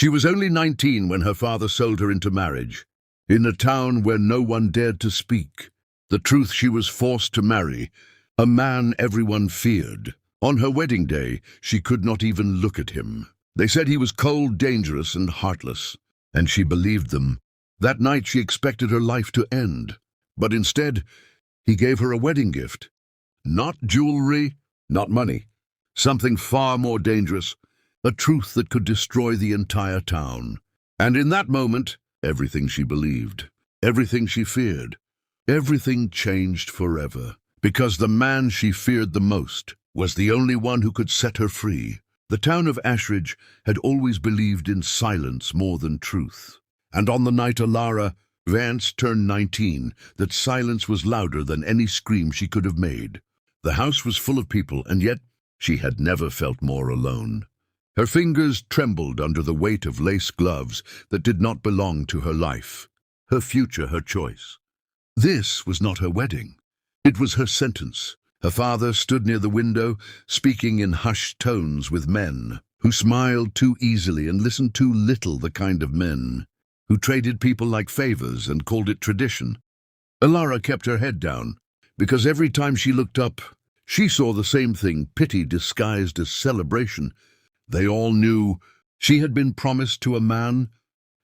She was only 19 when her father sold her into marriage. In a town where no one dared to speak the truth, she was forced to marry a man everyone feared. On her wedding day, she could not even look at him. They said he was cold, dangerous, and heartless, and she believed them. That night she expected her life to end, but instead, he gave her a wedding gift. Not jewelry, not money. Something far more dangerous, a truth that could destroy the entire town. And in that moment, everything she believed, everything she feared, everything changed forever. Because the man she feared the most was the only one who could set her free. The town of Ashridge had always believed in silence more than truth. And on the night Alara Vance turned 19, that silence was louder than any scream she could have made. The house was full of people, and yet she had never felt more alone. Her fingers trembled under the weight of lace gloves that did not belong to her life, her future, her choice. This was not her wedding. It was her sentence. Her father stood near the window, speaking in hushed tones with men who smiled too easily and listened too little, the kind of men who traded people like favors and called it tradition. Alara kept her head down, because every time she looked up, she saw the same thing, pity disguised as celebration. They all knew she had been promised to a man.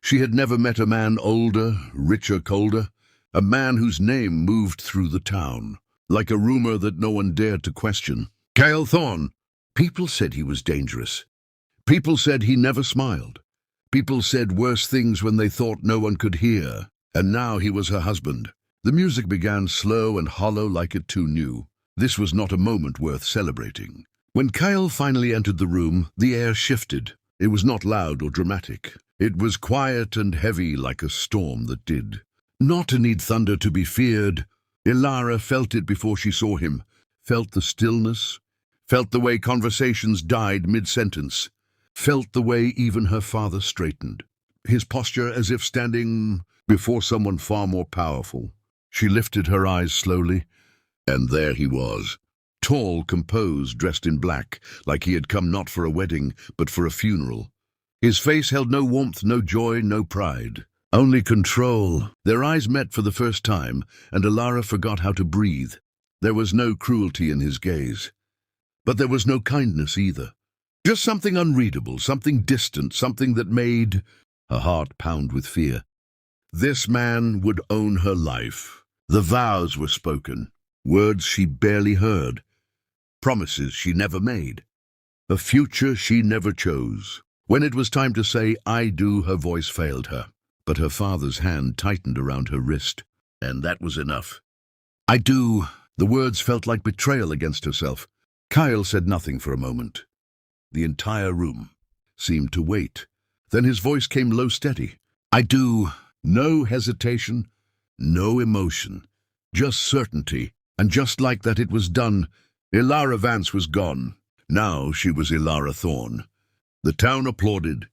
She had never met a man older, richer, colder, a man whose name moved through the town, like a rumor that no one dared to question. Cale Thorne. People said he was dangerous. People said he never smiled. People said worse things when they thought no one could hear. And now he was her husband. The music began slow and hollow, like it too knew. This was not a moment worth celebrating. When Cale finally entered the room, the air shifted. It was not loud or dramatic. It was quiet and heavy, like a storm that did not need thunder to be feared. Alara felt it before she saw him, felt the stillness, felt the way conversations died mid-sentence, felt the way even her father straightened, his posture as if standing before someone far more powerful. She lifted her eyes slowly, and there he was, tall, composed, dressed in black, like he had come not for a wedding, but for a funeral. His face held no warmth, no joy, no pride. Only control. Their eyes met for the first time, and Alara forgot how to breathe. There was no cruelty in his gaze. But there was no kindness either. Just something unreadable, something distant, something that made her heart pound with fear. This man would own her life. The vows were spoken, words she barely heard, promises she never made, a future she never chose. When it was time to say, "I do," her voice failed her. But her father's hand tightened around her wrist, and that was enough. "I do." The words felt like betrayal against herself. Cale said nothing for a moment. The entire room seemed to wait. Then his voice came low, steady. "I do." No hesitation, no emotion, just certainty. And just like that, it was done. Alara Vance was gone. Now she was Alara Thorne. The town applauded.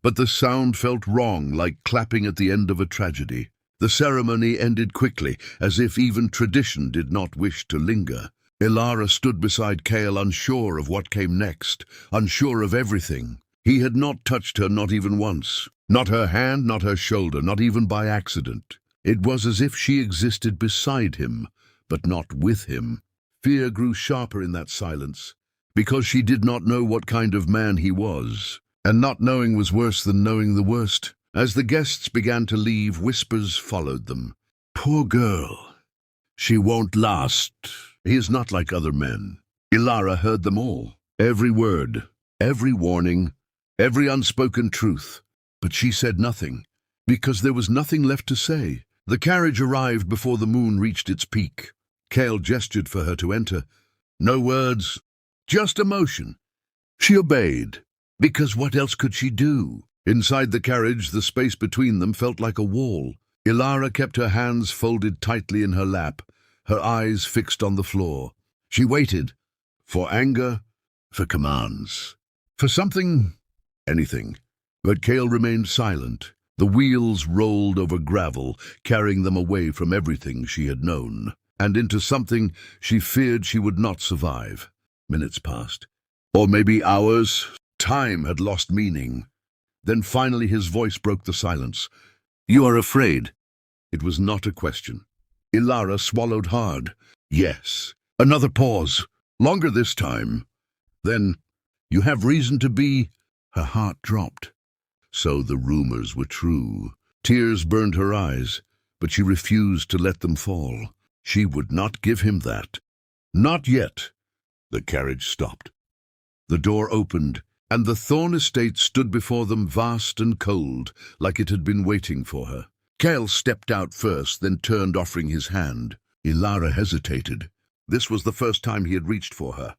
But the sound felt wrong, like clapping at the end of a tragedy. The ceremony ended quickly, as if even tradition did not wish to linger. Alara stood beside Cale, unsure of what came next, unsure of everything. He had not touched her, not even once. Not her hand, not her shoulder, not even by accident. It was as if she existed beside him, but not with him. Fear grew sharper in that silence, because she did not know what kind of man he was. And not knowing was worse than knowing the worst. As the guests began to leave, whispers followed them. "Poor girl. She won't last. He is not like other men." Alara heard them all. Every word, every warning, every unspoken truth. But she said nothing, because there was nothing left to say. The carriage arrived before the moon reached its peak. Cale gestured for her to enter. No words, just emotion. She obeyed. Because what else could she do? Inside the carriage, the space between them felt like a wall. Alara kept her hands folded tightly in her lap, her eyes fixed on the floor. She waited. For anger, for commands, for something, anything. But Cale remained silent. The wheels rolled over gravel, carrying them away from everything she had known, and into something she feared she would not survive. Minutes passed. Or maybe hours. Time had lost meaning. Then finally his voice broke the silence. "You are afraid?" It was not a question. Ilara swallowed hard. "Yes." Another pause. Longer this time. Then, "You have reason to be—" Her heart dropped. So the rumors were true. Tears burned her eyes, but she refused to let them fall. She would not give him that. Not yet. The carriage stopped. The door opened, and the Thorn estate stood before them, vast and cold, like it had been waiting for her. Cale stepped out first, then turned, offering his hand. Ilara hesitated. This was the first time he had reached for her.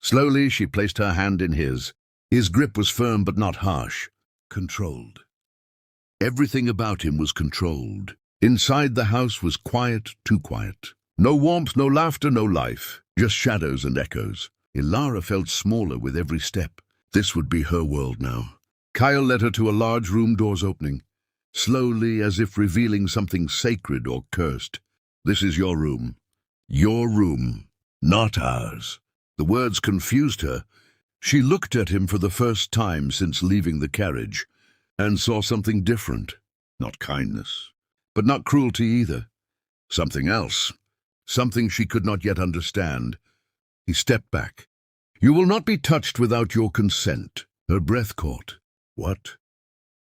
Slowly, she placed her hand in his. His grip was firm but not harsh. Controlled. Everything about him was controlled. Inside the house was quiet, too quiet. No warmth, no laughter, no life. Just shadows and echoes. Ilara felt smaller with every step. This would be her world now. Kyle led her to a large room, doors opening. Slowly, as if revealing something sacred or cursed. "This is your room. Your room, not ours." The words confused her. She looked at him for the first time since leaving the carriage, and saw something different. Not kindness, but not cruelty either. Something else. Something she could not yet understand. He stepped back. "You will not be touched without your consent." Her breath caught. "What?"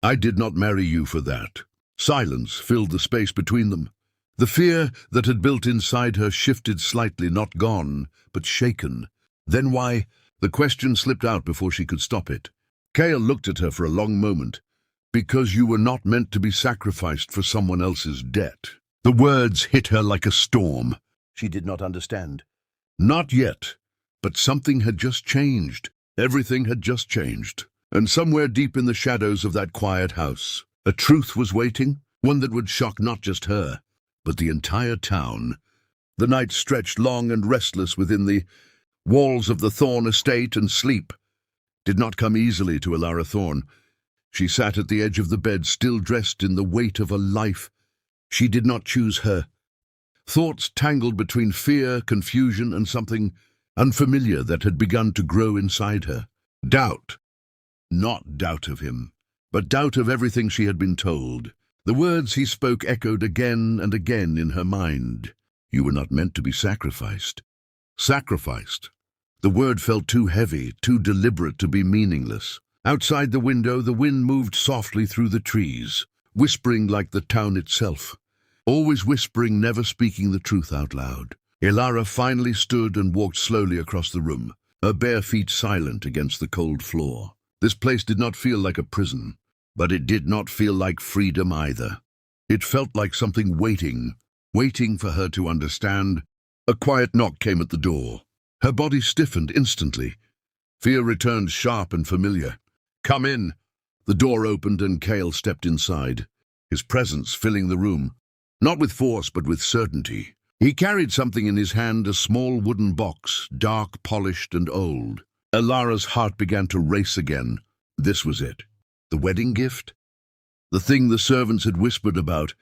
"I did not marry you for that." Silence filled the space between them. The fear that had built inside her shifted slightly, not gone, but shaken. "Then why—" The question slipped out before she could stop it. Cale looked at her for a long moment. "Because you were not meant to be sacrificed for someone else's debt." The words hit her like a storm. She did not understand. Not yet, but something had just changed. Everything had just changed. And somewhere deep in the shadows of that quiet house, a truth was waiting, one that would shock not just her, but the entire town. The night stretched long and restless within the walls of the Thorn estate, and sleep did not come easily to Ilara Thorn. She sat at the edge of the bed, still dressed in the weight of a life. She did not choose her. Thoughts tangled between fear, confusion, and something unfamiliar that had begun to grow inside her. Doubt. Not doubt of him, but doubt of everything she had been told. The words he spoke echoed again and again in her mind. "You were not meant to be sacrificed." Sacrificed. The word felt too heavy, too deliberate to be meaningless. Outside the window, the wind moved softly through the trees, whispering like the town itself. Always whispering, never speaking the truth out loud. Ilara finally stood and walked slowly across the room, her bare feet silent against the cold floor. This place did not feel like a prison, but it did not feel like freedom either. It felt like something waiting for her to understand. A quiet knock came at the door. Her body stiffened instantly. Fear returned, sharp and familiar. "Come in." The door opened and Cale stepped inside, his presence filling the room, not with force but with certainty. He carried something in his hand, a small wooden box, dark, polished and old. Ilara's heart began to race again. This was it. The wedding gift? The thing the servants had whispered about.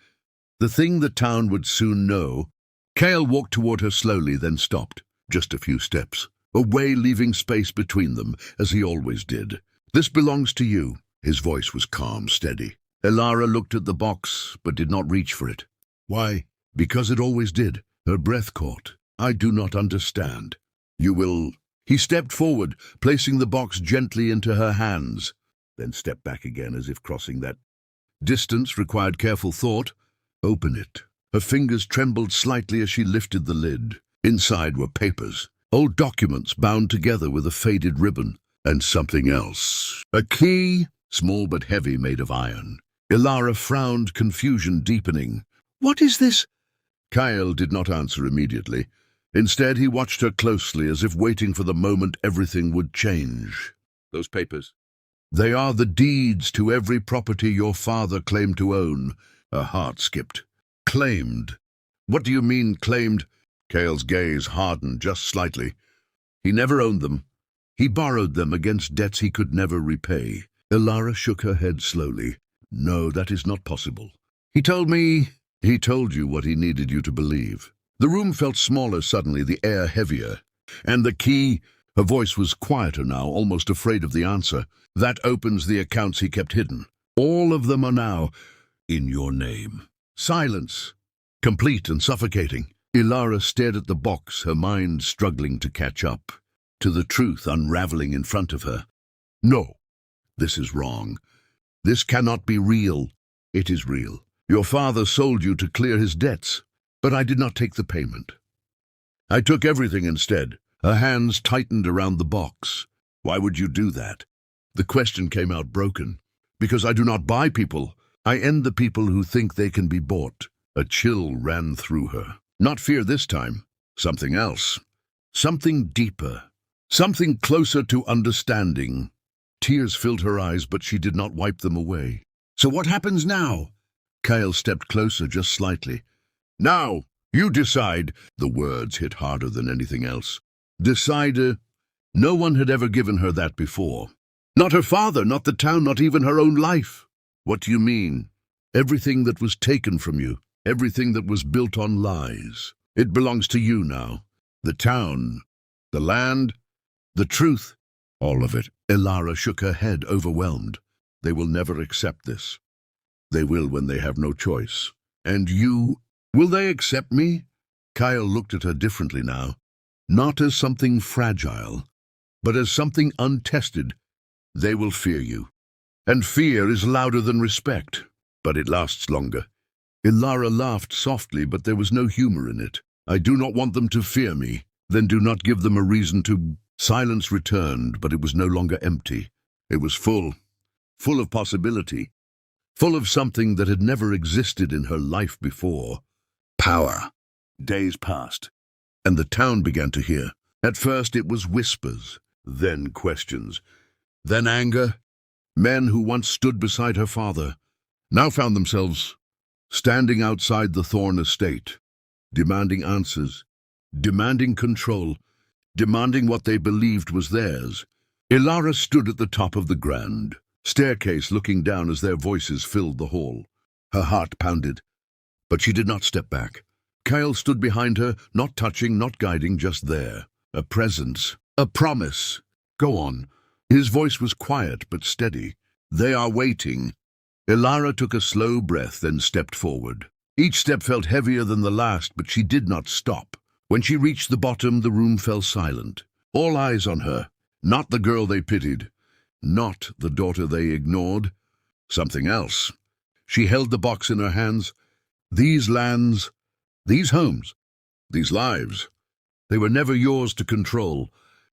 The thing the town would soon know. Cale walked toward her slowly, then stopped. Just a few steps, away, leaving space between them, as he always did. "This belongs to you." His voice was calm, steady. Ilara looked at the box, but did not reach for it. "Why?" "Because it always did." Her breath caught. "I do not understand." "You will—" He stepped forward, placing the box gently into her hands, then stepped back again as if crossing that distance required careful thought. "Open it." Her fingers trembled slightly as she lifted the lid. Inside were papers, old documents bound together with a faded ribbon, and something else. A key, small but heavy, made of iron. Ilara frowned, confusion deepening. "What is this?" Kyle did not answer immediately. Instead, he watched her closely, as if waiting for the moment everything would change. "Those papers. They are the deeds to every property your father claimed to own." Her heart skipped. "Claimed? What do you mean, claimed?" Cale's gaze hardened just slightly. "He never owned them. He borrowed them against debts he could never repay." Ilara shook her head slowly. "No, that is not possible. He told you what he needed you to believe." The room felt smaller suddenly, the air heavier. "And the key?" Her voice was quieter now, almost afraid of the answer. That opens the accounts he kept hidden. All of them are now in your name. Silence, complete and suffocating. Ilara stared at the box, her mind struggling to catch up to the truth unraveling in front of her. No, this is wrong. This cannot be real. It is real. Your father sold you to clear his debts, but I did not take the payment. I took everything instead. Her hands tightened around the box. Why would you do that? The question came out broken. Because I do not buy people. I end the people who think they can be bought. A chill ran through her. Not fear this time. Something else. Something deeper. Something closer to understanding. Tears filled her eyes, but she did not wipe them away. So what happens now? Kyle stepped closer just slightly. Now, you decide. The words hit harder than anything else. Decide. No one had ever given her that before. Not her father, not the town, not even her own life. What do you mean? Everything that was taken from you, everything that was built on lies. It belongs to you now. The town, the land, the truth, all of it. Ilara shook her head, overwhelmed. They will never accept this. They will when they have no choice. And you, will they accept me? Kyle looked at her differently now. Not as something fragile, but as something untested. They will fear you. And fear is louder than respect, but it lasts longer. Ilara laughed softly, but there was no humor in it. I do not want them to fear me. Then do not give them a reason to... Silence returned, but it was no longer empty. It was full of possibility, full of something that had never existed in her life before. Power. Days passed, and the town began to hear. At first it was whispers, then questions, then anger. Men who once stood beside her father now found themselves standing outside the Thorn estate, demanding answers, demanding control, demanding what they believed was theirs. Ilara stood at the top of the grand staircase, looking down as their voices filled the hall. Her heart pounded, but she did not step back. Kyle stood behind her, not touching, not guiding, just there. A presence, a promise. Go on. His voice was quiet but steady. They are waiting. Ilara took a slow breath, then stepped forward. Each step felt heavier than the last, but she did not stop. When she reached the bottom, the room fell silent. All eyes on her. Not the girl they pitied. Not the daughter they ignored. Something else. She held the box in her hands. These lands, these homes, these lives, they were never yours to control.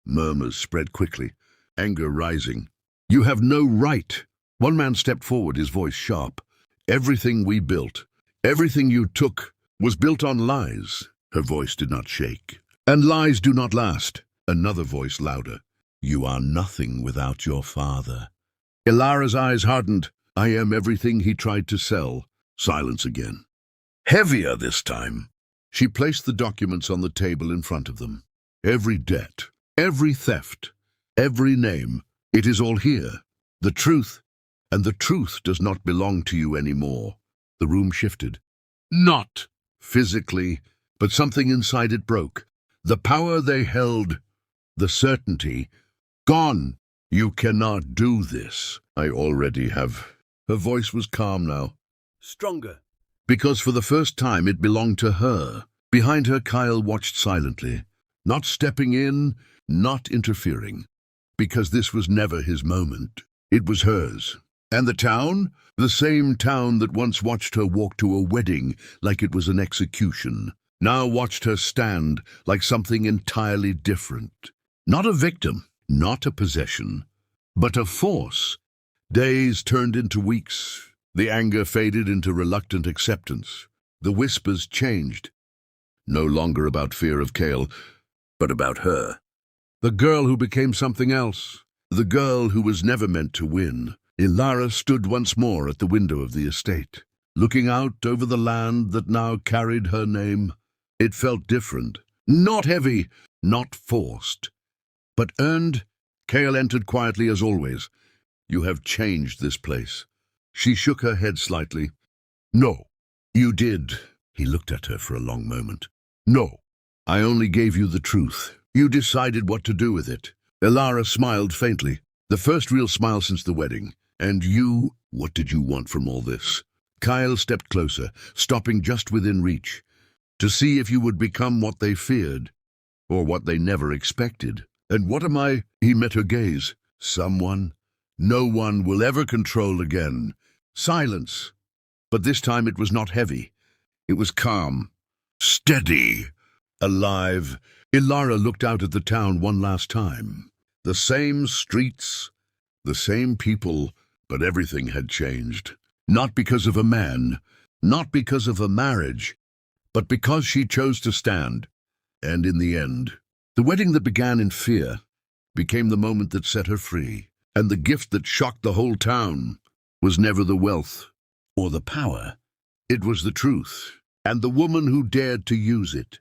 Murmurs spread quickly, anger rising. You have no right. One man stepped forward, his voice sharp. Everything we built, everything you took, was built on lies. Her voice did not shake. And lies do not last. Another voice louder. You are nothing without your father. Ilara's eyes hardened. I am everything he tried to sell. Silence again. Heavier this time. She placed the documents on the table in front of them. Every debt, every theft, every name. It is all here. The truth. And the truth does not belong to you anymore. The room shifted. Not physically, but something inside it broke. The power they held, the certainty, gone. You cannot do this. I already have. Her voice was calm now. Stronger. Because for the first time it belonged to her. Behind her, Kyle watched silently, not stepping in, not interfering. Because this was never his moment. It was hers. And the town? The same town that once watched her walk to a wedding like it was an execution, now watched her stand like something entirely different. Not a victim, not a possession, but a force. Days turned into weeks. The anger faded into reluctant acceptance. The whispers changed. No longer about fear of Kale, but about her. The girl who became something else. The girl who was never meant to win. Ilara stood once more at the window of the estate, looking out over the land that now carried her name. It felt different. Not heavy, not forced, but earned. Kale entered quietly as always. You have changed this place. She shook her head slightly. No, you did. He looked at her for a long moment. No, I only gave you the truth. You decided what to do with it. Elara smiled faintly, the first real smile since the wedding. And you, what did you want from all this? Kyle stepped closer, stopping just within reach, to see if you would become what they feared, or what they never expected. And what am I? He met her gaze. Someone no one will ever control again. Silence. But this time it was not heavy. It was calm. Steady. Alive. Elara looked out at the town one last time. The same streets, the same people, but everything had changed. Not because of a man, not because of a marriage, but because she chose to stand. And in the end, the wedding that began in fear became the moment that set her free. And the gift that shocked the whole town was never the wealth or the power. It was the truth, and the woman who dared to use it.